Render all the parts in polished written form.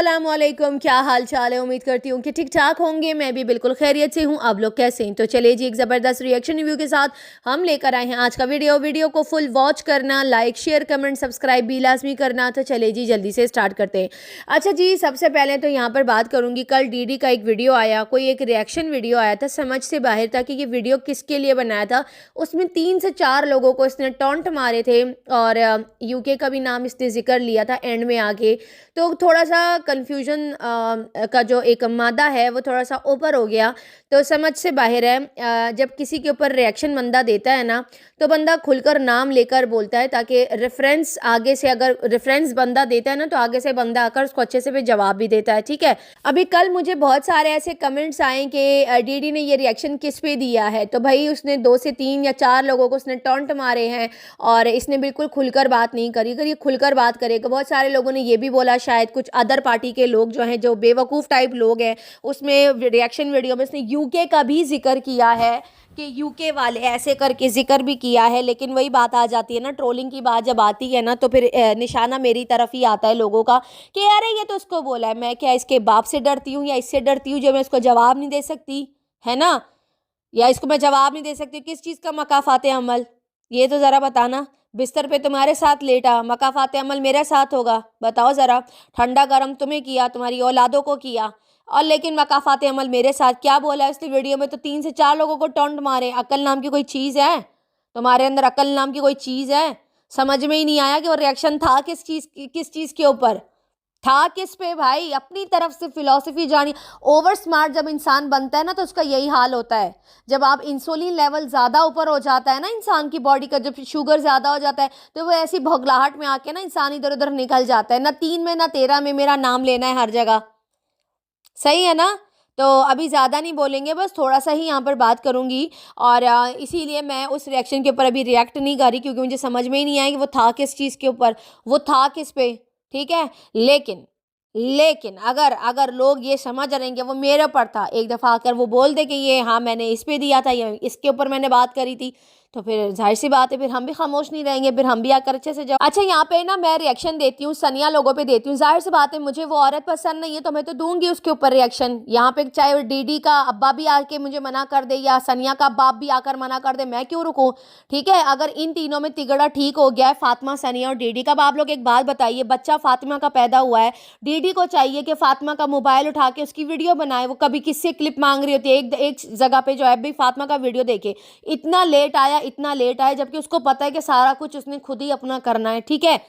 अस्सलामुअलैकुम, क्या हाल चाल है। उम्मीद करती हूँ कि ठीक ठाक होंगे। मैं भी बिल्कुल खैरियत से हूँ। आप लोग कैसे हैं? तो चलिए जी, एक ज़बरदस्त रिएक्शन रिव्यू के साथ हम लेकर आए हैं आज का वीडियो को फुल वॉच करना, लाइक शेयर कमेंट सब्सक्राइब भी लाजमी करना। तो चलिए जी, जल्दी से स्टार्ट करते हैं। अच्छा जी, सबसे पहले तो यहाँ पर बात करूँगी, कल डीडी का एक वीडियो आया, कोई एक रिएक्शन वीडियो आया था, समझ से बाहर था कि ये वीडियो किसके लिए बनाया था। उसमें 3 से 4 लोगों को इसने टॉन्ट मारे थे और यूके का भी नाम इसने जिक्र लिया था एंड में आके। तो थोड़ा सा कन्फ्यूजन का जो एक मादा है वो थोड़ा सा ऊपर हो गया। तो समझ से बाहर है। जब किसी के ऊपर रिएक्शन बंदा देता है ना, तो बंदा खुलकर नाम लेकर बोलता है, ताकि रेफरेंस आगे से, अगर रेफरेंस बंदा देता है ना, तो आगे से बंदा आकर उसको अच्छे से फिर जवाब भी देता है। ठीक है। अभी कल मुझे बहुत सारे ऐसे कमेंट्स आए कि डीडी ने ये रिएक्शन किस पे दिया है। तो भाई उसने 2 से 3 या 4 लोगों को उसने टॉन्ट मारे हैं और इसने बिल्कुल खुलकर बात नहीं करी। अगर ये खुलकर बात करेगा, बहुत सारे लोगों ने ये भी बोला, शायद कुछ अदर पार्टी के लोग जो हैं, जो बेवकूफ़ टाइप लोग हैं, उसमें रिएक्शन वीडियो में उसने यूके का भी जिक्र किया है कि यूके वाले ऐसे करके जिक्र भी किया है। लेकिन वही बात आ जाती है ना, ट्रोलिंग की बात जब आती है ना, तो फिर निशाना मेरी तरफ ही आता है लोगों का कि अरे ये तो उसको बोला है, मैं क्या इसके बाप से डरती हूँ या इससे डरती हूँ जो मैं इसको जवाब नहीं दे सकती, है ना, या इसको मैं जवाब नहीं दे सकती। किस चीज़ का मकाफात अमल, ये तो ज़रा बताना। बिस्तर पे तुम्हारे साथ लेटा, मकाफात अमल मेरे साथ होगा? बताओ ज़रा। ठंडा गरम तुम्हें किया, तुम्हारी औलादों को किया, और लेकिन मकाफात अमल मेरे साथ। क्या बोला है इसने वीडियो में? तो 3 से 4 लोगों को टॉन्ट मारे। अकल नाम की कोई चीज़ है तुम्हारे अंदर? अकल नाम की कोई चीज़ है? समझ में ही नहीं आया कि वो रिएक्शन था किस चीज़ के ऊपर था, किस पे? भाई अपनी तरफ से फिलॉसफी जानी। ओवर स्मार्ट जब इंसान बनता है ना, तो उसका यही हाल होता है। जब आप इंसुलिन लेवल ज़्यादा ऊपर हो जाता है ना इंसान की बॉडी का, जब शुगर ज़्यादा हो जाता है, तो वो ऐसी भगलाहट में आके ना इंसान इधर उधर निकल जाता है। ना 3 में ना 13 में मेरा नाम लेना है हर जगह। सही है ना? तो अभी ज़्यादा नहीं बोलेंगे, बस थोड़ा सा ही यहाँ पर बात करूँगी। और इसीलिए मैं उस रिएक्शन के ऊपर अभी रिएक्ट नहीं कर रही, क्योंकि मुझे समझ में ही नहीं आया कि वो था किस चीज़ के ऊपर, वो था किस पे। ठीक है। लेकिन अगर अगर लोग ये समझ रहे हैं कि वो मेरे ऊपर था, एक दफ़ा आकर वो बोल दे कि ये हाँ मैंने इस पे दिया था, ये इसके ऊपर मैंने बात करी थी, तो फिर जाहिर सी बात है, फिर हम भी खामोश नहीं रहेंगे, फिर हम भी आकर अच्छे से जवाब। अच्छा, यहाँ पे ना मैं रिएक्शन देती हूँ, सनिया लोगों पे देती हूँ। जाहिर सी बात है, मुझे वो औरत पसंद नहीं है, तो मैं तो दूंगी उसके ऊपर रिएक्शन। यहाँ पे चाहे वो डीडी का अब्बा भी आके मुझे मना कर दे या सनिया का बाप भी आकर मना कर दे, मैं क्यों रुकूं? ठीक है। अगर इन तीनों में तिगड़ा ठीक हो गया है, फातिमा, सनिया और डीडी का, आप लोग एक बात बताइए, बच्चा फातिमा का पैदा हुआ है, डीडी को चाहिए कि फातिमा का मोबाइल उठा के उसकी वीडियो बनाए। वो कभी किससे क्लिप मांग रही होती है, एक जगह पे जो है भाई फातिमा का वीडियो देखे। इतना लेट आया, जबकि उसको पता है कि सारा कुछ उसने खुद ही अपना करना है। ठीक है।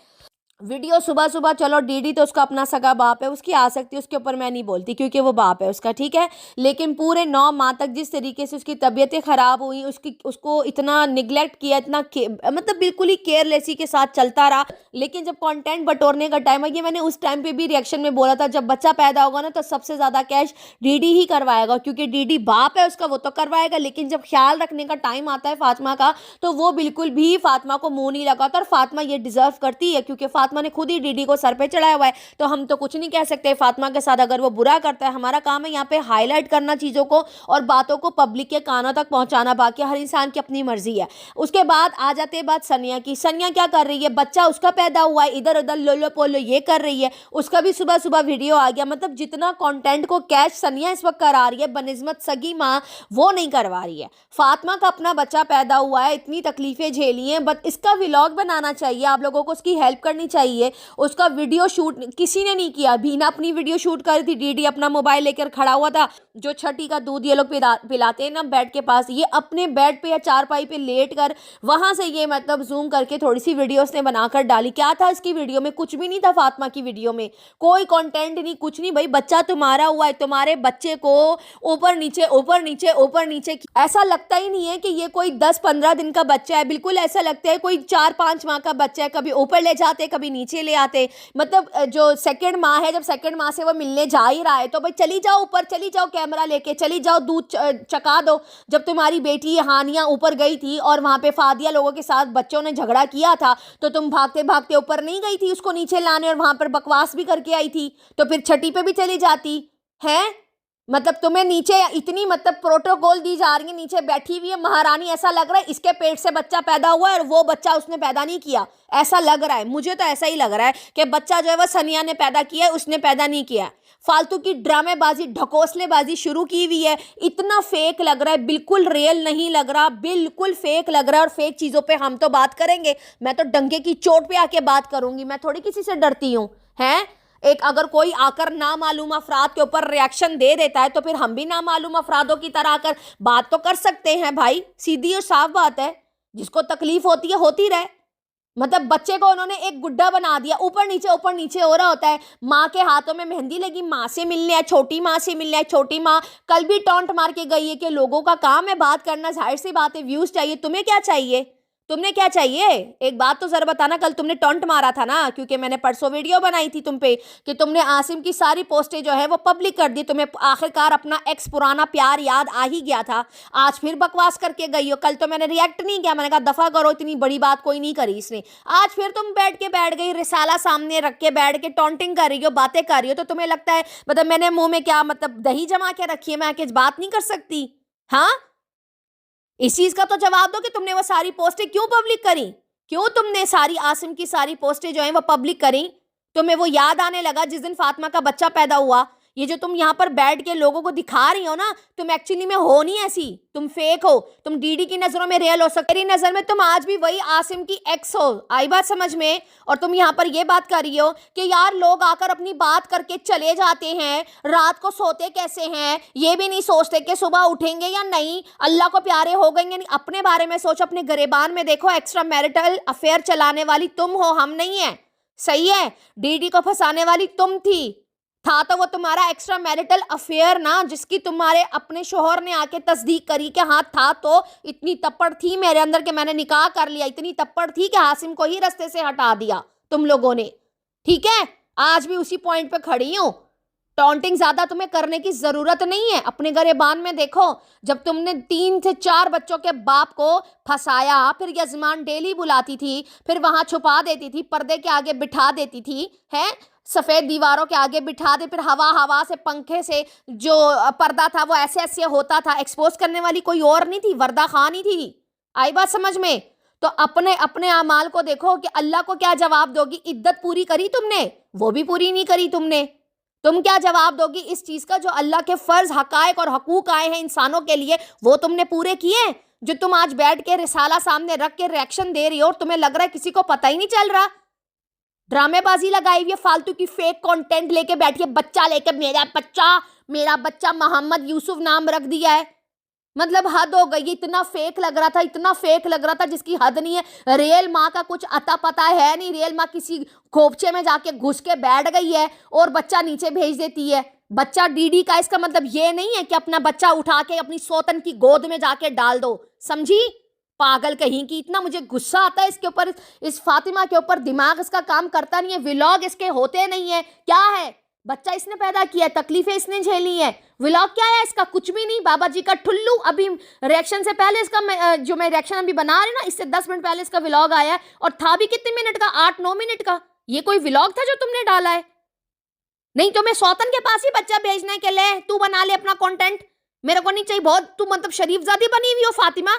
वीडियो सुबह सुबह, चलो डीडी तो उसका अपना सगा बाप है, उसकी आ सकती है, उसके ऊपर मैं नहीं बोलती क्योंकि वो बाप है उसका। ठीक है। लेकिन पूरे 9 माह तक जिस तरीके से उसकी तबीयतें खराब हुई, उसको इतना निगलेक्ट किया, मतलब बिल्कुल ही केयरलेसी के साथ चलता रहा। लेकिन जब कंटेंट बटोरने का टाइम है, ये मैंने उस टाइम पे भी रिएक्शन में बोला था, जब बच्चा पैदा होगा ना, तो सबसे ज्यादा कैश डीडी ही करवाएगा, क्योंकि डीडी बाप है उसका, वो तो करवाएगा। लेकिन जब ख्याल रखने का टाइम आता है फातिमा का, तो वो बिल्कुल भी फातिमा को मुंह नहीं लगाता। और फातिमा ये डिजर्व करती है, क्योंकि फातिमा ने खुद ही डीडी को सर पे चढ़ाया हुआ है, तो हम तो कुछ नहीं कह सकते फातिमा के साथ। अगर वो बुरा करता है, हमारा काम है यहाँ पे हाईलाइट करना चीजों को और बातों को पब्लिक के कानों तक पहुंचाना। बाकी हर इंसान की अपनी मर्जी है। उसके बाद आ जाते हैं बात सनिया की। सनिया क्या कर रही है? बच्चा उसका पैदा हुआ है, इधर उधर लोलो पोलो ये कर रही है, उसका भी सुबह सुबह वीडियो आ गया। मतलब जितना कंटेंट को कैच सनिया इस वक्त करा रही है, बनिस्बत सगी माँ वो नहीं करवा रही है। फातिमा का अपना बच्चा पैदा हुआ है, इतनी तकलीफें झेली हैं, बट इसका व्लॉग बनाना चाहिए, आप लोगों को उसकी हेल्प करनी चाहिए। उसका वीडियो शूट किसी ने नहीं किया। बीना अपनी वीडियो शूट कर रही थी, डीडी अपना मोबाइल लेकर खड़ा हुआ था। जो छठी का दूध ये लोग पिलाते हैं ना बेड के पास, ये अपने बेड पे या चारपाई पे लेट कर वहां से ये मतलब जूम करके थोड़ी सी वीडियो उसने बनाकर डाली। क्या था इसकी वीडियो में? कुछ भी नहीं था। फातिमा की वीडियो में कोई कंटेंट नहीं, कुछ नहीं। भाई बच्चा तुम्हारा हुआ है, तुम्हारे बच्चे को ऊपर नीचे ऊपर नीचे ऊपर नीचे, ऐसा लगता ही नहीं है कि ये कोई 10-15 दिन का बच्चा है। बिल्कुल ऐसा लगता है कोई 4-5 माह का बच्चा है। कभी ऊपर ले जाते, कभी नीचे ले आते। मतलब जो सेकंड माह है, जब सेकंड माह से वो मिलने जा ही रहा है, तो भाई चली जाओ ऊपर, चली जाओ कैमरा लेके, चली जाओ दूध चका दो। जब तुम्हारी बेटी हानिया ऊपर गई थी और वहां पे फादिया लोगों के साथ बच्चों ने झगड़ा किया था, तो तुम भागते भागते ऊपर नहीं गई थी उसको नीचे लाने, और वहां पर बकवास भी करके आई थी? तो फिर छठी पे भी चली जाती है। मतलब तुम्हें नीचे इतनी मतलब प्रोटोकॉल दी जा रही है, नीचे बैठी हुई है महारानी, ऐसा लग रहा है इसके पेट से बच्चा पैदा हुआ है और वो बच्चा उसने पैदा नहीं किया, ऐसा लग रहा है। मुझे तो ऐसा ही लग रहा है कि बच्चा जो है वो सनिया ने पैदा किया है, उसने पैदा नहीं किया। फालतू की ड्रामेबाजी, ढकोसलेबाजी शुरू की हुई है। इतना फेक लग रहा है, बिल्कुल रियल नहीं लग रहा, बिल्कुल फेक लग रहा है। और फेक चीजों पे हम तो बात करेंगे, मैं तो डंके की चोट पे आके बात करूंगी, मैं थोड़ी किसी से डरती हूँ। हैं, एक अगर कोई आकर नामालूम अफराद के ऊपर रिएक्शन दे देता है तो फिर हम भी नामालूम अफरादों की तरह आकर बात तो कर सकते हैं भाई, सीधी और साफ बात है। जिसको तकलीफ होती है होती रहे। मतलब बच्चे को उन्होंने एक गुड्डा बना दिया, ऊपर नीचे हो रहा होता है। माँ के हाथों में मेहंदी लगी, माँ से मिलने है, छोटी माँ से मिलने है। छोटी माँ कल भी टॉन्ट मार के गई है कि लोगों का काम है बात करना, जाहिर सी बात है व्यूज चाहिए। तुम्हें क्या चाहिए, तुमने क्या चाहिए, एक बात तो जरा बताना। कल तुमने टॉन्ट मारा था ना, क्योंकि मैंने परसों वीडियो बनाई थी तुम पे कि तुमने आसिम की सारी पोस्टें जो है वो पब्लिक कर दी। तुम्हें आखिरकार अपना एक्स पुराना प्यार याद आ ही गया था। आज फिर बकवास करके गई हो। कल तो मैंने रिएक्ट नहीं किया, मैंने कहा दफा करो, इतनी बड़ी बात कोई नहीं करी इसने। आज फिर तुम बैठ गई, रिसाला सामने रख के बैठ के टॉन्टिंग कर रही हो, बातें कर रही हो। तो तुम्हें लगता है मतलब मैंने मुंह में क्या मतलब दही जमा के रखी है, मैं आके बात नहीं कर सकती? हाँ, इस चीज का तो जवाब दो कि तुमने वो सारी पोस्टें क्यों पब्लिक करी, क्यों तुमने सारी आसिम की सारी पोस्टें जो हैं वो पब्लिक करी? तुम्हें वो याद आने लगा जिस दिन फातिमा का बच्चा पैदा हुआ? ये जो तुम यहाँ पर बैठ के लोगों को दिखा रही हो ना, तुम एक्चुअली में हो नहीं ऐसी, तुम फेक हो। तुम डीडी की नजरों में रियल हो सकते, मेरी नजर में तुम आज भी वही आसिम की एक्स हो। आई बात समझ में? और तुम यहाँ पर ये बात कर रही हो कि यार लोग आकर अपनी बात करके चले जाते हैं, रात को सोते कैसे हैं ये भी नहीं सोचते कि सुबह उठेंगे या नहीं, अल्लाह को प्यारे हो गए नहीं। अपने बारे में सोच, अपने गरेबान में देखो। एक्स्ट्रा मैरिटल अफेयर चलाने वाली तुम हो, हम नहीं है। सही है, डीडी को फंसाने वाली तुम थी। था तो वो तुम्हारा एक्स्ट्रा मैरिटल अफेयर ना, जिसकी तुम्हारे अपने शोहर ने आके तस्दीक करी कि हाँ था। तो इतनी तप्पड़ थी मेरे अंदर कि मैंने निकाह कर लिया, इतनी तप्पड़ थी कि हासिम को ही रास्ते से हटा दिया तुम लोगों ने। ठीक है, आज भी उसी पॉइंट पे खड़ी हूं। टॉन्टिंग ज्यादा तुम्हें करने की जरूरत नहीं है। अपने गरेबान में देखो, जब तुमने 3 से 4 बच्चों के बाप को फंसाया, फिर यजमान डेली बुलाती थी, फिर वहां छुपा देती थी, पर्दे के आगे बिठा देती थी, है सफेद दीवारों के आगे बिठा दे, फिर हवा से पंखे से जो पर्दा था वो ऐसे ऐसे होता था। एक्सपोज करने वाली कोई और नहीं थी, वर्दा खान ही थी। आई बात समझ में? तो अपने अपने अमाल को देखो कि अल्लाह को क्या जवाब दोगी। इद्दत पूरी करी तुमने, वो भी पूरी नहीं करी तुमने। तुम क्या जवाब दोगी इस चीज का? जो अल्लाह के फर्ज, हकायक और हकूक आए हैं इंसानों के लिए, वो तुमने पूरे किए? जो तुम आज बैठ के रिसाला सामने रख के रिएक्शन दे रही हो और तुम्हें लग रहा है किसी को पता ही नहीं चल रहा। ड्रामेबाजी लगाई हुई है, फालतू की फेक कंटेंट लेके बैठी है। बच्चा लेके, मेरा बच्चा मोहम्मद यूसुफ नाम रख दिया है। मतलब हद हो गई। इतना फेक लग रहा था, इतना फेक लग रहा था जिसकी हद नहीं है। रियल माँ का कुछ अता पता है नहीं। रियल माँ किसी खोपचे में जाके घुस के बैठ गई है और बच्चा नीचे भेज देती है। बच्चा डीडी का, इसका मतलब ये नहीं है कि अपना बच्चा उठा के अपनी सौतन की गोद में जाके डाल दो। समझी? पागल कहीं की। इतना मुझे गुस्सा आता है इसके ऊपर, इस फातिमा के ऊपर। दिमाग इसका काम करता नहीं है, व्लॉग इसके होते नहीं है। क्या है, बच्चा इसने पैदा किया है, तकलीफें इसने झेली है। व्लॉग क्या है इसका? कुछ भी नहीं। बाबा जी का ठुल्लू। अभी रिएक्शन से पहले इसका जो मैं रिएक्शन अभी बना रही ना, इससे 10 मिनट पहले इसका व्लॉग आया है। और था भी कितने मिनट का? 8-9 मिनट का। ये कोई व्लॉग था जो तुमने डाला है? नहीं, तुम्हें सौतन के पास ही बच्चा भेजने के लिए तू बना ले अपना कंटेंट। मेरे को नहीं चाहिए। बहुत तू मतलब शरीफजादी बनी हुई हो फातिमा।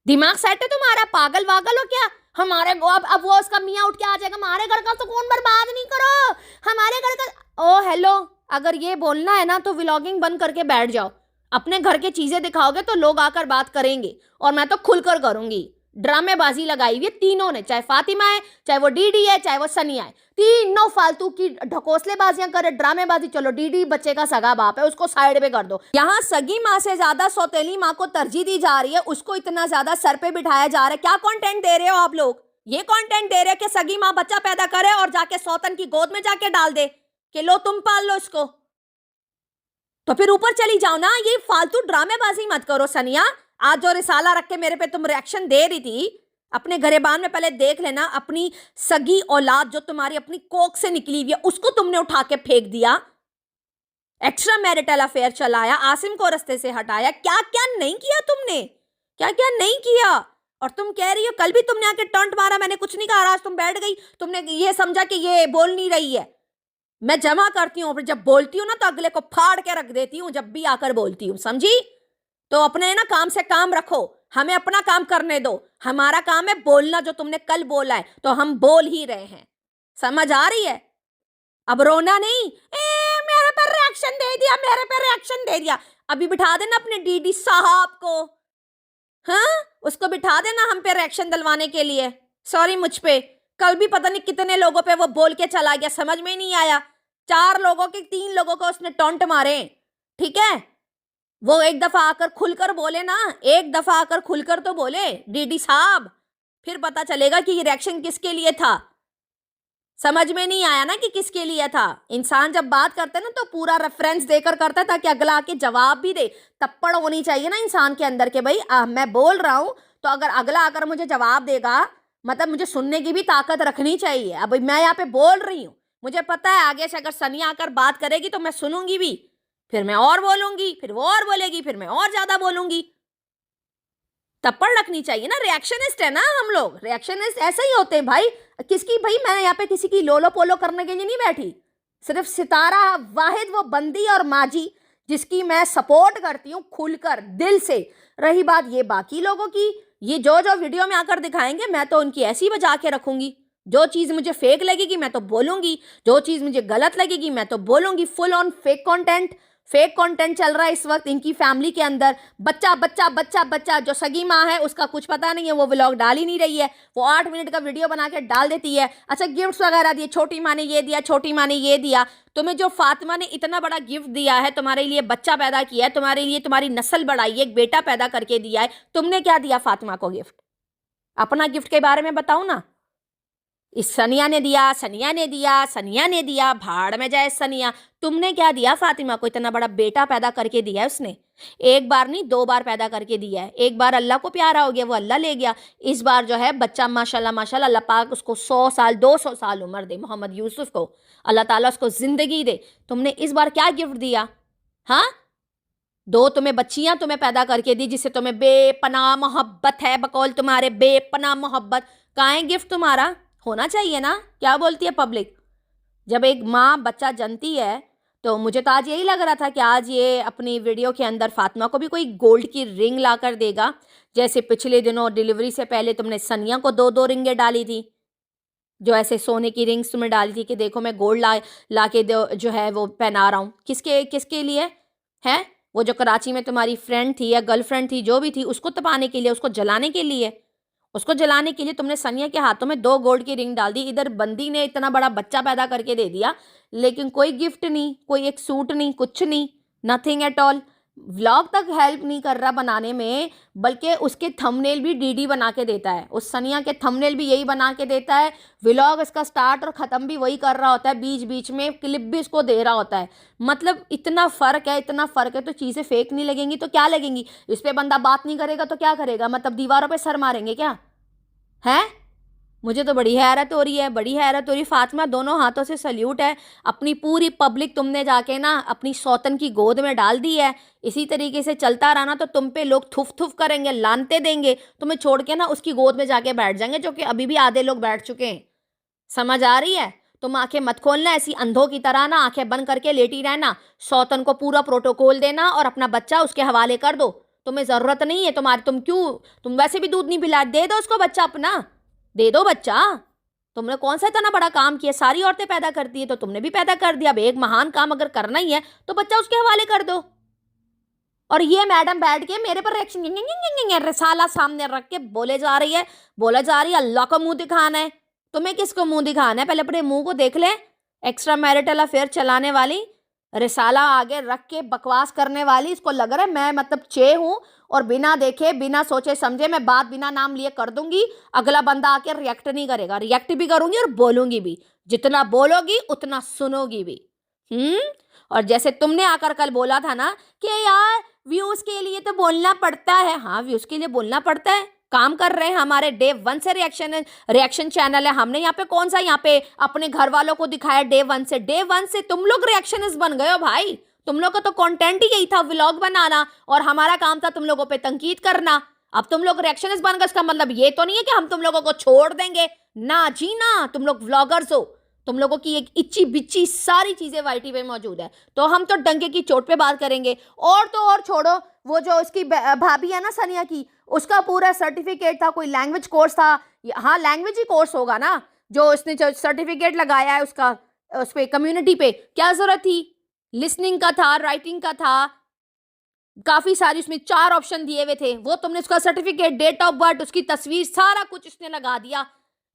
दिमाग सेट है तुम्हारा? पागल वागल हो क्या? हमारे अब वो उसका मियाँ उठ के आ जाएगा, हमारे घर का सुकून बर्बाद नहीं करो, हमारे घर का। ओ हेलो, अगर ये बोलना है ना तो व्लॉगिंग बंद करके बैठ जाओ। अपने घर के चीजें दिखाओगे तो लोग आकर बात करेंगे, और मैं तो खुलकर करूंगी। ड्रामेबाजी लगाई हुई है तीनों ने, चाहे फातिमा है, चाहे वो डीडी है, चाहे वो सनिया है। तीनों फालतू की ढकोसलेबाजियां करे, ड्रामेबाजी। चलो डीडी बच्चे का सगा बाप है, उसको साइड पे कर दो। यहाँ सगी माँ से ज्यादा सौतेली माँ को तरजीह दी जा रही है, उसको इतना ज्यादा सर पे बिठाया जा रहा है। क्या कंटेंट दे रहे हो आप लोग? ये कंटेंट दे रहे हो कि सगी माँ बच्चा पैदा करे और जाके सौतन की गोद में जाके डाल दे कि लो तुम पाल लो इसको। तो फिर ऊपर चली जाओ ना। ये फालतू ड्रामेबाजी मत करो सनिया। आज जो रिसाला रख के मेरे पे तुम रिएक्शन दे रही थी, अपने गरेबान में पहले देख लेना। अपनी सगी औलाद जो तुम्हारी अपनी कोख से निकली हुई है, उसको तुमने उठा के फेंक दिया। एक्स्ट्रा मैरिटल अफेयर चलाया, आसिम को रास्ते से हटाया। क्या क्या नहीं किया तुमने, क्या क्या नहीं किया। और तुम कह रही हो, कल भी तुमने आके टॉन्ट मारा, मैंने कुछ नहीं कहा। आज तुम बैठ गई, तुमने ये समझा कि ये बोल नहीं रही है। मैं जमा करती हूँ, जब बोलती हूँ ना तो अगले को फाड़ के रख देती हूँ जब भी आकर बोलती हूँ, समझी? तो अपने ना काम से काम रखो, हमें अपना काम करने दो। हमारा काम है बोलना, जो तुमने कल बोला है तो हम बोल ही रहे हैं, समझ आ रही है? अब रोना नहीं, मेरे पर रिएक्शन दे दिया, मेरे पर रिएक्शन दे दिया। अभी बिठा देना अपने डीडी साहब को, हाँ उसको बिठा देना हम पे रिएक्शन दिलवाने के लिए। सॉरी मुझ पे, कल भी पता नहीं कितने लोगों पे वो बोल के चला गया, समझ में नहीं आया। 4 लोगों के 3 लोगों को उसने टॉन्ट मारे, ठीक है? वो एक दफा आकर खुलकर बोले ना, एक दफा आकर खुलकर तो बोले डीडी साहब, फिर पता चलेगा कि ये रिएक्शन किसके लिए था। समझ में नहीं आया ना कि किसके लिए था। इंसान जब बात करता है ना तो पूरा रेफरेंस देकर करता है ताकि अगला आके जवाब भी दे। तप्पड़ होनी चाहिए ना इंसान के अंदर के भाई मैं बोल रहा हूं तो अगर अगला आकर मुझे जवाब देगा मतलब मुझे सुनने की भी ताकत रखनी चाहिए। अब मैं यहाँ पे बोल रही हूँ, मुझे पता है आगे से अगर सनिया आकर बात करेगी तो मैं सुनूंगी भी, फिर मैं और बोलूंगी, फिर वो और बोलेगी, फिर मैं और ज्यादा बोलूंगी। तप्पड़ रखनी चाहिए ना, रिएक्शनिस्ट है ना हम लोग, रिएक्शनिस्ट ऐसे ही होते हैं भाई। किसकी भाई, मैं यहाँ पे किसी की लोलो पोलो करने के लिए नहीं बैठी, सिर्फ सितारा वाहिद वो बंदी और माजी जिसकी मैं सपोर्ट करती हूँ खुलकर दिल से। रही बात ये बाकी लोगों की, ये जो जो वीडियो में आकर दिखाएंगे मैं तो उनकी ऐसी बजा के रखूंगी। जो चीज मुझे फेक लगेगी मैं तो बोलूंगी, जो चीज मुझे गलत लगेगी मैं तो बोलूंगी। Full on fake content, fake content चल रहा है इस वक्त इनकी फैमिली के अंदर। बच्चा बच्चा बच्चा बच्चा, जो सगी माँ है उसका कुछ पता नहीं है, वो व्लॉग डाल ही नहीं रही है, वो 8 मिनट का वीडियो बना के डाल देती है। अच्छा गिफ्ट्स वगैरह दिए, छोटी माँ ने ये दिया, छोटी माँ ने ये दिया। तुम्हें जो फातिमा ने इतना बड़ा गिफ्ट दिया है, तुम्हारे लिए बच्चा पैदा किया है, तुम्हारे लिए तुम्हारी नस्ल बढ़ाई है, एक बेटा पैदा करके दिया है, तुमने क्या दिया फातिमा को गिफ्ट? अपना गिफ्ट के बारे में बताओ ना। इस सनिया ने दिया, सनिया ने दिया, सनिया ने दिया, भाड़ में जाए सनिया। तुमने क्या दिया फातिमा को? इतना बड़ा बेटा पैदा करके दिया है उसने, एक बार नहीं 2 बार पैदा करके दिया है। एक बार अल्लाह को प्यारा हो गया, वो अल्लाह ले गया। इस बार जो है बच्चा माशाल्लाह माशाल्लाह, अल्लाह पाक उसको 100 साल 200 साल उम्र दे, मोहम्मद यूसुफ को अल्लाह ताला उसको जिंदगी दे। तुमने इस बार क्या गिफ्ट दिया? हाँ 2 तुम्हें बच्चियां तुम्हें पैदा करके दी जिससे तुम्हें बेपनाह मोहब्बत है, बकौल तुम्हारे बेपनाह मोहब्बत। कहाँ है गिफ्ट तुम्हारा? होना चाहिए ना। क्या बोलती है पब्लिक? जब एक माँ बच्चा जनती है तो मुझे तो आज यही लग रहा था कि आज ये अपनी वीडियो के अंदर फातिमा को भी कोई गोल्ड की रिंग ला कर देगा, जैसे पिछले दिनों डिलीवरी से पहले तुमने सनिया को 2-2 रिंगें डाली थी, जो ऐसे सोने की रिंग्स तुम्हें डाली थी कि देखो मैं गोल्ड ला के जो है वो पहना रहा हूँ। किसके किसके लिए है? वो जो कराची में तुम्हारी फ्रेंड थी या गर्लफ्रेंड थी जो भी थी, उसको तपाने के लिए, उसको जलाने के लिए, उसको जलाने के लिए तुमने सनिया के हाथों में 2 गोल्ड की रिंग डाल दी। इधर बंदी ने इतना बड़ा बच्चा पैदा करके दे दिया, लेकिन कोई गिफ्ट नहीं, कोई एक सूट नहीं, कुछ नहीं, नथिंग एट ऑल। व्लॉग तक हेल्प नहीं कर रहा बनाने में, बल्कि उसके थंबनेल भी डीडी बना के देता है। उस सनिया के थंबनेल भी यही बना के देता है, व्लॉग इसका स्टार्ट और ख़त्म भी वही कर रहा होता है, बीच बीच में क्लिप भी इसको दे रहा होता है। मतलब इतना फ़र्क है, इतना फ़र्क है, तो चीज़ें फेक नहीं लगेंगी तो क्या लगेंगी? इस पर बंदा बात नहीं करेगा तो क्या करेगा? मतलब दीवारों पर सर मारेंगे क्या है? मुझे तो बड़ी हैरत हो रही है, बड़ी हैरत हो रही। फातिमा दोनों हाथों से सल्यूट है, अपनी पूरी पब्लिक तुमने जाके ना अपनी सौतन की गोद में डाल दी है। इसी तरीके से चलता रहा ना तो तुम पे लोग थुफ थुफ करेंगे, लानते देंगे, तुम्हें छोड़ के ना उसकी गोद में जाके बैठ जाएंगे, जो कि अभी भी आधे लोग बैठ चुके हैं। समझ आ रही है? तुम आंखें मत खोलना ऐसी अंधों की तरह ना, आंखें बंद करके लेटी रहना, सौतन को पूरा प्रोटोकॉल देना और अपना बच्चा उसके हवाले कर दो। तुम्हें ज़रूरत नहीं है तुम्हारी, तुम वैसे भी दूध नहीं पिला, दे दो उसको बच्चा अपना, दे दो बच्चा। तुमने कौन सा इतना बड़ा काम किया? सारी औरतें पैदा करती है तो तुमने भी पैदा कर दिया। अब एक महान काम अगर करना ही है तो बच्चा उसके हवाले कर दो। और ये मैडम बैठ के मेरे पर रिएक्शन रिसाला सामने रख के बोले जा रही है, बोला जा रही है अल्लाह को मुंह दिखाना है। तुम्हें किसको मुंह दिखाना है? पहले अपने मुंह को देख ले। एक्स्ट्रा मैरिटल अफेयर चलाने वाली, रिसाला आगे रख के बकवास करने वाली, इसको लग रहा है मैं मतलब चे हूँ और बिना देखे बिना सोचे समझे मैं बात बिना नाम लिए कर दूंगी, अगला बंदा आके रिएक्ट नहीं करेगा। रिएक्ट भी करूंगी और बोलूंगी भी, जितना बोलोगी उतना सुनोगी भी। और जैसे तुमने आकर कल बोला था ना कि यार व्यूज के लिए तो बोलना पड़ता है, हाँ व्यूज के लिए बोलना पड़ता है। काम कर रहे हैं, हमारे डे 1 से रिएक्शन चैनल है। हमने यहाँ पे कौन सा यहाँ पे अपने घर वालों को दिखाया? डे 1 से तुम लोग रिएक्शनिस्ट बन गए हो भाई। तुम लोग का तो कंटेंट ही यही था, व्लॉग बनाना, और हमारा काम था तुम लोगों पे तंकीद करना। अब तुम लोग रिएक्शनिस्ट बन गए, इसका मतलब ये तो नहीं है कि हम तुम लोगों को छोड़ देंगे। ना जी ना, तुम लोग व्लॉगर्स हो, तुम लोगों की एक इच्ची बिच्ची सारी चीजें वाईटी पे मौजूद है। तो हम तो डंके की चोट पे बात करेंगे। और तो और छोड़ो, वो जो उसकी भाभी है ना सनिया की, उसका पूरा सर्टिफिकेट था, कोई लैंग्वेज कोर्स था। हाँ, लैंग्वेज ही कोर्स होगा ना, जो उसने जो सर्टिफिकेट लगाया है उसका, उस पे कम्युनिटी पे क्या जरूरत थी? लिसनिंग का था, राइटिंग का था, काफी सारी उसमें 4 ऑप्शन दिए हुए थे। वो तुमने उसका सर्टिफिकेट, डेट ऑफ बर्थ, उसकी तस्वीर, सारा कुछ उसने लगा दिया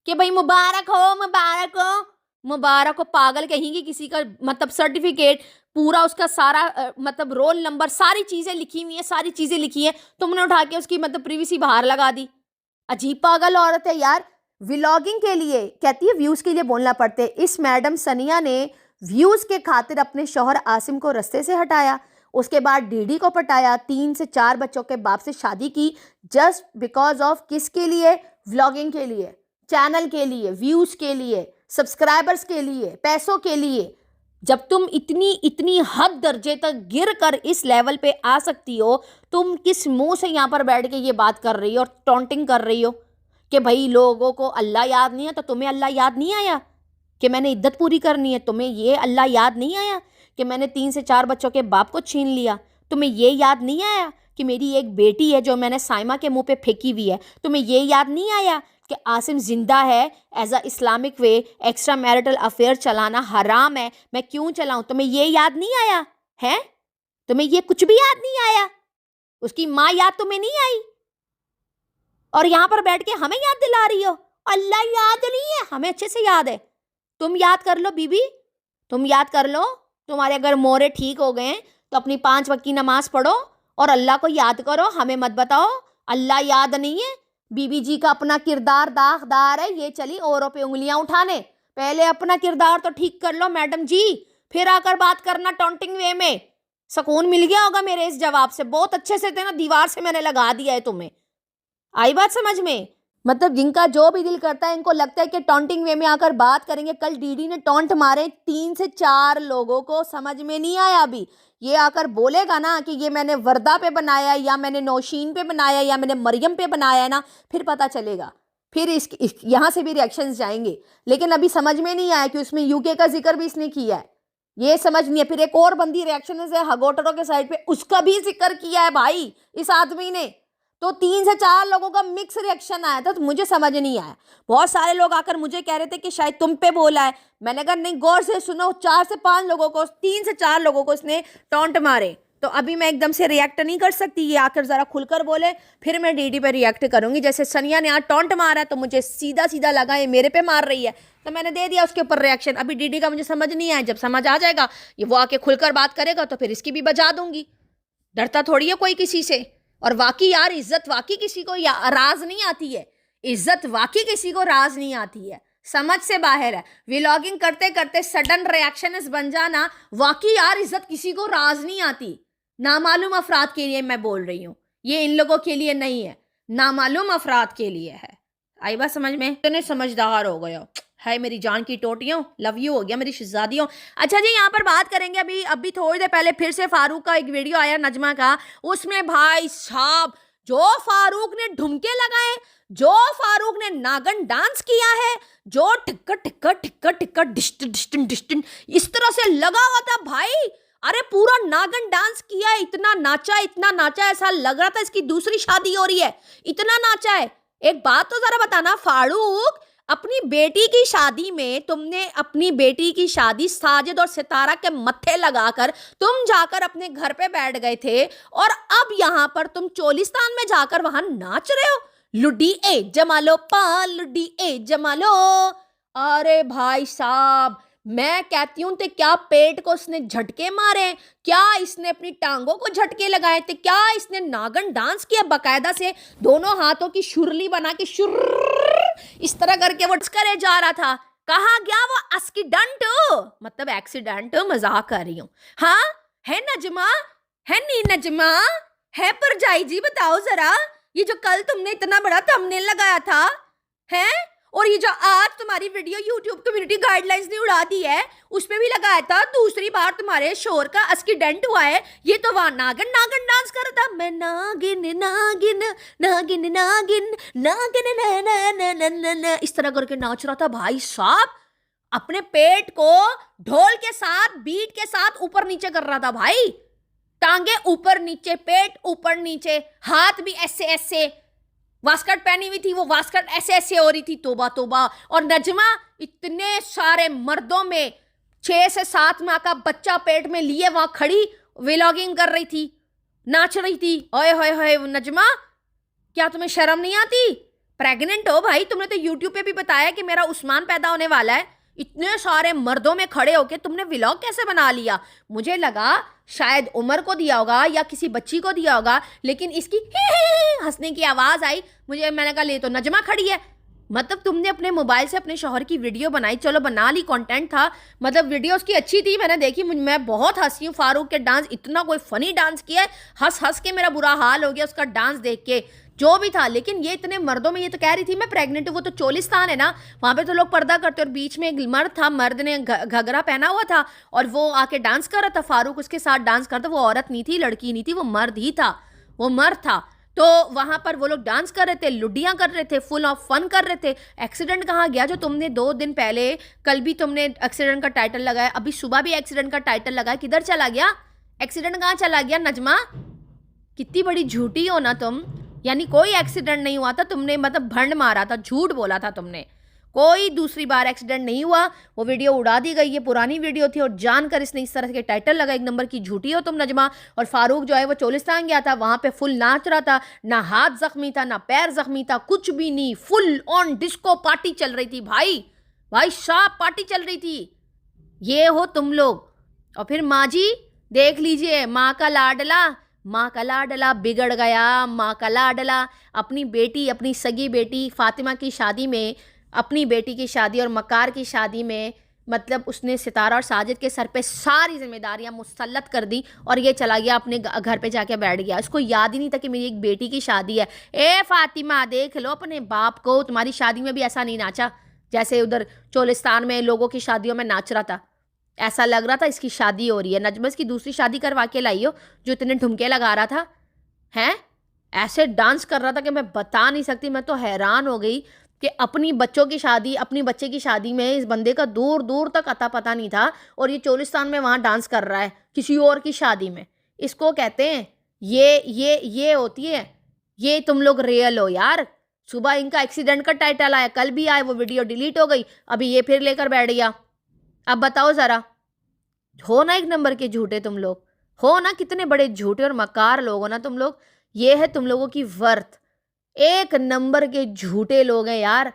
कि भाई मुबारक हो, मुबारक हो। मुबारक हो पागल कहेंगी, किसी का मतलब सर्टिफिकेट पूरा उसका सारा मतलब रोल नंबर, सारी चीजें लिखी हुई है, सारी चीजें लिखी है, तुमने उठा के उसकी मतलब प्रीवियस बाहर लगा दी। अजीब पागल औरत है यार। व्लॉगिंग के लिए कहती है, व्यूज के लिए बोलना पड़ते। इस मैडम सनिया ने व्यूज के खातिर अपने शौहर आसिम को रास्ते से हटाया, उसके बाद डीडी को पटाया, 3 से 4 बच्चों के बाप से शादी की, जस्ट बिकॉज ऑफ किसके लिए? व्लॉगिंग के लिए, चैनल के लिए, व्यूज के लिए, सब्सक्राइबर्स के लिए, पैसों के लिए। जब तुम इतनी इतनी हद दर्जे तक गिर कर इस लेवल पे आ सकती हो, तुम किस मुंह से यहाँ पर बैठ के ये बात कर रही हो और टॉन्टिंग कर रही हो कि भाई लोगों को अल्लाह याद नहीं है? तो तुम्हें अल्लाह याद नहीं आया कि मैंने इद्दत पूरी करनी है? तुम्हें ये अल्लाह याद नहीं आया कि मैंने 3 से 4 बच्चों के बाप को छीन लिया? तुम्हें ये याद नहीं आया कि मेरी एक बेटी है जो मैंने साइमा के मुंह पे फेंकी हुई है? तुम्हें ये याद नहीं आया कि आसिम जिंदा है? As a Islamic way extra marital affair चलाना हराम है, मैं क्यों चलाऊं? तुम्हें ये याद नहीं आया है? तुम्हें ये कुछ भी याद नहीं आया? उसकी माँ याद तुम्हें नहीं आई? और यहां पर बैठ के हमें याद दिला रही हो? अल्लाह याद नहीं है, हमें अच्छे से याद है। तुम याद कर लो बीबी, तुम याद कर लो। तुम्हारे अगर मोरे ठीक हो गए तो अपनी 5 वक्त की नमाज पढ़ो और अल्लाह को याद करो, हमें मत बताओ अल्लाह याद नहीं है। बीबी जी का अपना किरदार दागदार है, ये चली औरों पे उंगलियां उठाने। पहले अपना किरदार तो ठीक कर लो मैडम जी, फिर आकर बात करना टॉन्टिंग वे में। सुकून मिल गया होगा मेरे इस जवाब से, बहुत अच्छे से थे ना, दीवार से मैंने लगा दिया है तुम्हें। आई बात समझ में? मतलब जिनका जो भी दिल करता है, इनको लगता है कि टॉन्टिंग वे में आकर बात करेंगे। कल डीडी ने टॉन्ट मारे 3 से 4 लोगों को, समझ में नहीं आया अभी। ये आकर बोलेगा ना कि ये मैंने वर्दा पे बनाया, या मैंने नौशीन पे बनाया, या मैंने मरियम पे बनाया है ना, फिर पता चलेगा। फिर यहाँ से भी रिएक्शंस जाएंगे। लेकिन अभी समझ में नहीं आया कि उसमें यूके का जिक्र भी इसने किया है, ये समझ नहीं है। फिर एक और बंदी रिएक्शन है हगोटरों के साइड पे, उसका भी जिक्र किया है भाई इस आदमी ने। तो 3 से 4 लोगों का मिक्स रिएक्शन आया था, तो मुझे समझ नहीं आया। बहुत सारे लोग आकर मुझे कह रहे थे कि शायद तुम पे बोला है। मैंने कहा नहीं, गौर से सुनो, 4 से 5 लोगों को, 3 से 4 लोगों को इसने टॉन्ट मारे। तो अभी मैं एकदम से रिएक्ट नहीं कर सकती, ये आकर जरा खुलकर बोले, फिर मैं डीडी पे रिएक्ट करूंगी। जैसे सनिया ने आज टॉन्ट मारा है तो मुझे सीधा सीधा लगा ये मेरे पे मार रही है, तो मैंने दे दिया उसके ऊपर रिएक्शन। अभी डीडी का मुझे समझ नहीं आया, जब समझ आ जाएगा, ये वो आके खुलकर बात करेगा तो फिर इसकी भी बजा दूंगी। डरता थोड़ी है कोई किसी से। और वाकई यार, इज्जत वाकई किसी को राज नहीं आती है, इज्जत वाकई किसी को राज नहीं आती है, समझ से बाहर है। व्लॉगिंग करते करते सडन रिएक्शन बन जाना, वाकई यार इज्जत किसी को राज नहीं आती। नामालूम अफराद के लिए मैं बोल रही हूँ, ये इन लोगों के लिए नहीं है, नामालूम अफराद के लिए है। आई बात समझ में? इतने समझदार हो गए हो, है मेरी जान की टोटियों, लव यू हो गया मेरी शहजादियों। अच्छा जी, यहाँ पर बात करेंगे अभी थोड़ी देर पहले फिर से फारूक का एक वीडियो आया नजमा का, उसमें भाई साहब जो फारूक ने ढुमके लगाए, जो फारूक ने नागन डांस किया है, जो टिक्कर टिक्कर टिक्कर टिक्कर डिस्टन डिस्टन डिस्टन इस तरह से लगा हुआ था भाई। अरे पूरा नागन डांस किया, इतना नाचा, ऐसा लग रहा था इसकी दूसरी शादी हो रही है, इतना नाचा है। एक बात तो जरा बताना फारूक, अपनी बेटी की शादी में तुमने अपनी बेटी की शादी साजिद और सितारा के मत्थे लगाकर तुम जाकर अपने घर पे बैठ गए थे, और अब यहां पर तुम चोलिस्तान में जाकर वहां नाच रहे हो। लुडी ए जमालो पा, लुडी ए जमालो। अरे भाई साहब, मैं कहती हूं, क्या पेट को इसने झटके मारे, क्या इसने अपनी टांगों को झटके लगाए थे, क्या इसने नागन डांस किया बकायदा से, दोनों हाथों की शुरली बना के शुर इस तरह करके वो करे जा रहा था। कहा गया वो एक्सीडेंट, मतलब एक्सीडेंट, मजाक कर रही हूं। हाँ है नजमा, है नी नजमा, है परजाई जी, बताओ जरा, ये जो कल तुमने इतना बड़ा थंबनेल लगाया था है, और ये जो आज तुम्हारी वीडियो यूट्यूब कम्युनिटी गाइडलाइंस ने उड़ा दी है, उसमें भी लगाया था दूसरी बार तुम्हारे शोर का एक्सीडेंट हुआ है, ये तो वहां नागन नागन डांस कर रहा था। मैं नागिन नागिन नागिन नागिन नागिन ना ना ना ना ना ना इस तरह करके नाच रहा था भाई साहब। अपने पेट को ढोल के साथ, बीट के साथ ऊपर नीचे कर रहा था भाई। टांगे ऊपर नीचे, पेट ऊपर नीचे, हाथ भी ऐसे ऐसे। वास्कट पहनी हुई थी, वो वास्कट ऐसे ऐसे हो रही थी। तोबा तोबा। और नजमा इतने सारे मर्दों में 6 से 7 माह का बच्चा पेट में लिए वहां खड़ी व्लॉगिंग कर रही थी, नाच रही थी। ओए होए होए नजमा, क्या तुम्हें शर्म नहीं आती? प्रेग्नेंट हो भाई, तुमने तो यूट्यूब पे भी बताया कि मेरा उस्मान पैदा होने वाला है। इतने सारे मर्दों में खड़े होके तुमने व्लॉग कैसे बना लिया? मुझे लगा शायद उमर को दिया होगा या किसी बच्ची को दिया होगा, लेकिन इसकी हंसने की आवाज आई मुझे। मैंने कहा ले तो नजमा खड़ी है। मतलब तुमने अपने मोबाइल से अपने शौहर की वीडियो बनाई, चलो बना ली, कंटेंट था, मतलब वीडियो उसकी अच्छी थी, मैंने देखी, मैं बहुत हंसी हूँ। फारूक के डांस, इतना कोई फनी डांस किया है, हंस हंस के मेरा बुरा हाल हो गया उसका डांस देख के, जो भी था। लेकिन ये इतने मर्दों में, ये तो कह रही थी मैं प्रेग्नेंट हूँ, वो तो चोलिस्तान है ना, वहां पे तो लोग पर्दा करते। और बीच में एक मर्द था, मर्द ने घगरा पहना हुआ था और वो आके डांस कर रहा था, फारूक उसके साथ डांस करता। वो औरत नहीं थी, लड़की नहीं थी, वो मर्द ही था, वो मर्द था। तो वहां पर वो लोग डांस कर रहे थे, लुडियां कर रहे थे, फुल ऑफ फन कर रहे थे। एक्सीडेंट कहाँ गया जो तुमने 2 दिन पहले, कल भी तुमने एक्सीडेंट का टाइटल लगाया, अभी सुबह भी एक्सीडेंट का टाइटल लगाया, किधर चला गया एक्सीडेंट? कहाँ चला गया नजमा? कितनी बड़ी झूठी हो ना तुम। यानी कोई एक्सीडेंट नहीं हुआ था, तुमने मतलब भंड मारा था, झूठ बोला था तुमने, कोई दूसरी बार एक्सीडेंट नहीं हुआ। वो वीडियो उड़ा दी गई, ये पुरानी वीडियो थी, और जानकर इसने इस तरह के टाइटल लगा, 1 नंबर की झूठी हो तुम नजमा। और फारूक जो है वो चोलिस्तान गया था, वहां पे फुल नाच रहा था, ना हाथ जख्मी था, ना पैर जख्मी था, कुछ भी नहीं, फुल ऑन डिस्को पार्टी चल रही थी भाई, भाई साहब पार्टी चल रही थी। ये हो तुम लोग। और फिर माँ जी देख लीजिए, माँ का लाडला, माँ का लाडला बिगड़ गया, माँ का लाडला। अपनी बेटी, अपनी सगी बेटी फातिमा की शादी में, अपनी बेटी की शादी और मकार की शादी में, मतलब उसने सितारा और साजिद के सर पे सारी जिम्मेदारियां मुसल्लत कर दी और ये चला गया अपने घर पे जाके बैठ गया। इसको याद ही नहीं था कि मेरी एक बेटी की शादी है। ए फातिमा देख लो अपने बाप को, तुम्हारी शादी में भी ऐसा नहीं नाचा जैसे उधर चोलिस्तान में लोगों की शादियों में नाच रहा था। ऐसा लग रहा था इसकी शादी हो रही है। नजमस की दूसरी शादी करवा के लाई हो, जो इतने ठुमके लगा रहा था, हैं ऐसे डांस कर रहा था कि मैं बता नहीं सकती। मैं तो हैरान हो गई कि अपनी बच्चों की शादी, अपनी बच्चे की शादी में इस बंदे का दूर दूर तक अता पता नहीं था, और ये चोलिस्तान में वहाँ डांस कर रहा है किसी और की शादी में। इसको कहते हैं ये होती है, ये तुम लोग रियल हो यार। सुबह इनका एक्सीडेंट का टाइटल आया, कल भी आया, वो वीडियो डिलीट हो गई, अभी ये फिर लेकर बैठ गया। अब बताओ जरा, हो ना 1 नंबर के झूठे तुम लोग, हो ना कितने बड़े झूठे और मकार लोग हो ना तुम लोग। ये है तुम लोगों की वर्थ, 1 नंबर के झूठे लोग हैं यार।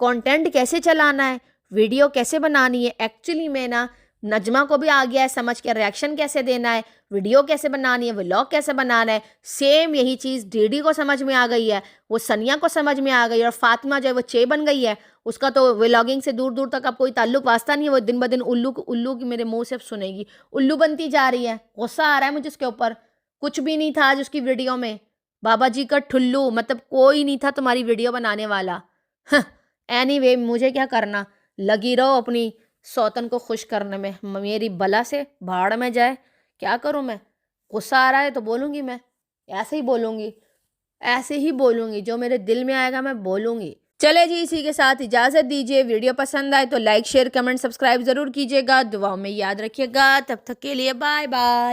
कंटेंट कैसे चलाना है, वीडियो कैसे बनानी है, एक्चुअली में ना नजमा को भी आ गया है समझ के, रिएक्शन कैसे देना है, वीडियो कैसे बनानी है, व्लॉग कैसे बनाना है। सेम यही चीज़ डीडी को समझ में आ गई है, वो सनिया को समझ में आ गई है, और फातिमा जो है वो चे बन गई है। उसका तो व्लॉगिंग से दूर दूर तक अब कोई ताल्लुक वास्ता नहीं है। वो दिन ब दिन उल्लू की मेरे मुंह से सुनेगी, उल्लू बनती जा रही है। गुस्सा आ रहा है मुझे उसके ऊपर। कुछ भी नहीं था आज उसकी वीडियो में, बाबा जी का ठुल्लू, मतलब कोई नहीं था तुम्हारी वीडियो बनाने वाला। एनीवे मुझे क्या करना, लगी रहो अपनी सौतन को खुश करने में, मेरी बला से भाड़ में जाए, क्या करूं मैं। गुस्सा आ रहा है तो बोलूंगी, मैं ऐसे ही बोलूंगी, ऐसे ही बोलूंगी, जो मेरे दिल में आएगा मैं बोलूंगी। चले जी, इसी के साथ इजाज़त दीजिए। वीडियो पसंद आए तो लाइक शेयर कमेंट सब्सक्राइब ज़रूर कीजिएगा, दुआओं में याद रखिएगा। तब तक के लिए बाय बाय।